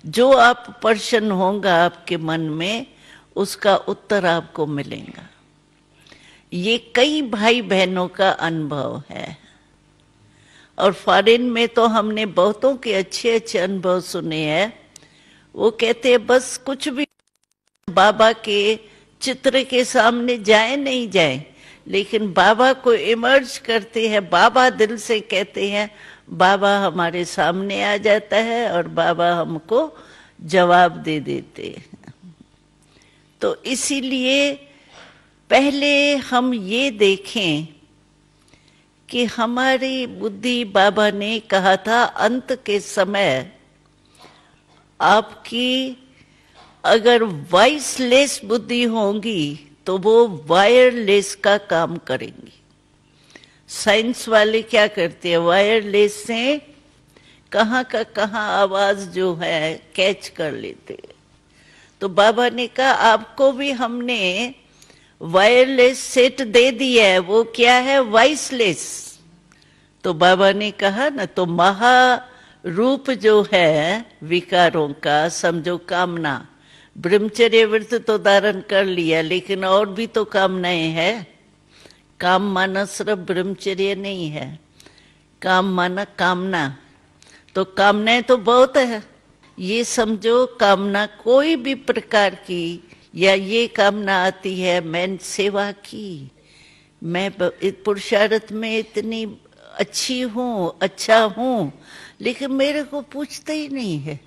जो आप प्रश्न होगा आपके मन में, उसका उत्तर आपको मिलेगा। ये कई भाई बहनों का अनुभव है। और फॉरेन में तो हमने बहुतों के अच्छे अच्छे अनुभव सुने हैं। वो कहते हैं बस कुछ भी बाबा के चित्र के सामने जाए नहीं जाए, लेकिन बाबा को इमर्ज करते हैं, बाबा दिल से कहते हैं, बाबा हमारे सामने आ जाता है और बाबा हमको जवाब दे देते हैं। तो इसीलिए पहले हम ये देखें कि हमारी बुद्धि, बाबा ने कहा था अंत के समय आपकी अगर वॉइसलेस बुद्धि होगी तो वो वायरलेस का काम करेंगी। साइंस वाले क्या करते हैं, वायरलेस से कहाँ का कहाँ आवाज जो है कैच कर लेते हैं। तो बाबा ने कहा आपको भी हमने वायरलेस सेट दे दिया है, वो क्या है, वॉइसलेस। तो बाबा ने कहा ना, तो महारूप जो है विकारों का, समझो कामना, ब्रह्मचर्य व्रत तो धारण कर लिया, लेकिन और भी तो कामनाएं हैं। काम माना सिर्फ ब्रह्मचर्य नहीं है, काम माना कामना। तो कामनाएं तो बहुत है। ये समझो कामना कोई भी प्रकार की, या ये कामना आती है मैं सेवा की, मैं पुरुषार्थ में इतनी अच्छी हूँ, अच्छा हूँ, लेकिन मेरे को पूछते ही नहीं है।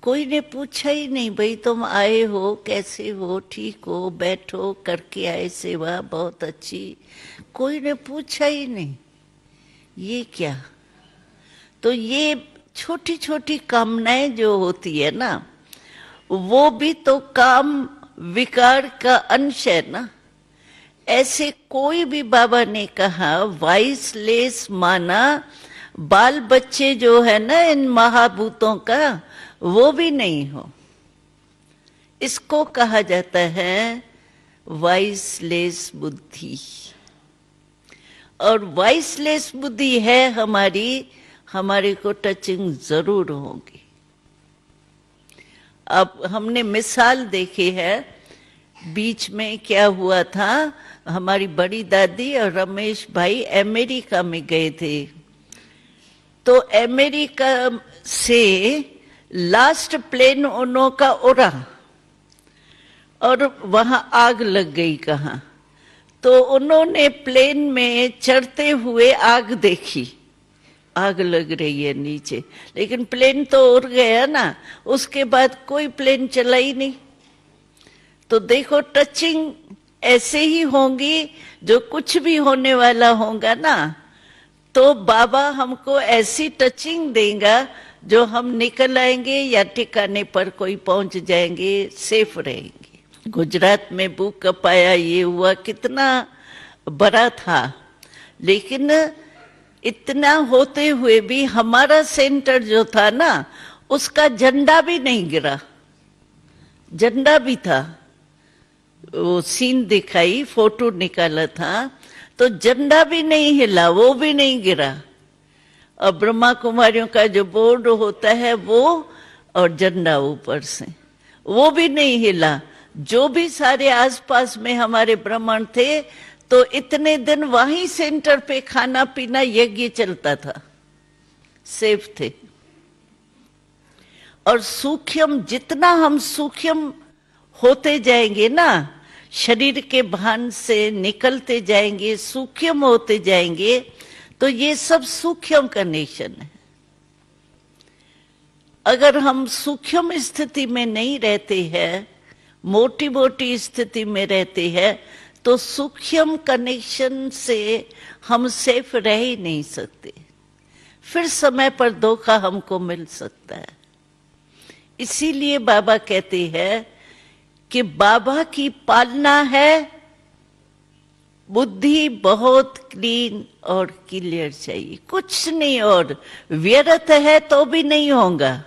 कोई ने पूछा ही नहीं, भाई तुम आए हो, कैसे हो, ठीक हो, बैठो, करके आए सेवा बहुत अच्छी, कोई ने पूछा ही नहीं। ये क्या? तो ये छोटी छोटी कामनाएं जो होती है ना, वो भी तो काम विकार का अंश है ना। ऐसे कोई भी, बाबा ने कहा वॉइसलेस माना बाल बच्चे जो है ना इन महाभूतों का, वो भी नहीं हो। इसको कहा जाता है वॉइसलेस बुद्धि। और वॉइसलेस बुद्धि है हमारी, हमारे को टचिंग जरूर होगी। अब हमने मिसाल देखी है, बीच में क्या हुआ था, हमारी बड़ी दादी और रमेश भाई अमेरिका में गए थे। तो अमेरिका से लास्ट प्लेन उन्हों का उड़ा और वहां आग लग गई कहाँ। तो उन्होंने प्लेन में चढ़ते हुए आग देखी, आग लग रही है नीचे, लेकिन प्लेन तो उड़ गया ना। उसके बाद कोई प्लेन चला ही नहीं। तो देखो टचिंग ऐसे ही होंगी, जो कुछ भी होने वाला होगा ना, तो बाबा हमको ऐसी टचिंग देगा जो हम निकल आएंगे या ठिकाने पर कोई पहुंच जाएंगे, सेफ रहेंगे। गुजरात में भूकंप आया, ये हुआ, कितना बड़ा था, लेकिन इतना होते हुए भी हमारा सेंटर जो था ना, उसका झंडा भी नहीं गिरा। झंडा भी था, वो सीन दिखाई, फोटो निकाला था, तो झंडा भी नहीं हिला, वो भी नहीं गिरा। और ब्रह्मा कुमारियों का जो बोर्ड होता है वो, और झंडा ऊपर से, वो भी नहीं हिला। जो भी सारे आसपास में हमारे ब्राह्मण थे, तो इतने दिन वहीं सेंटर पे खाना पीना यज्ञ चलता था, सेफ थे। और सूक्ष्म, जितना हम सूक्ष्म होते जाएंगे ना, शरीर के भान से निकलते जाएंगे, सूक्ष्म होते जाएंगे, तो ये सब सूक्ष्म कनेक्शन है। अगर हम सूक्ष्म स्थिति में नहीं रहते हैं, मोटी मोटी स्थिति में रहते हैं, तो सूक्ष्म कनेक्शन से हम सेफ रह ही नहीं सकते। फिर समय पर धोखा हमको मिल सकता है। इसीलिए बाबा कहते हैं कि बाबा की पालना है, बुद्धि बहुत क्लीन और क्लियर चाहिए, कुछ नहीं। और व्यर्थ है तो भी नहीं होगा।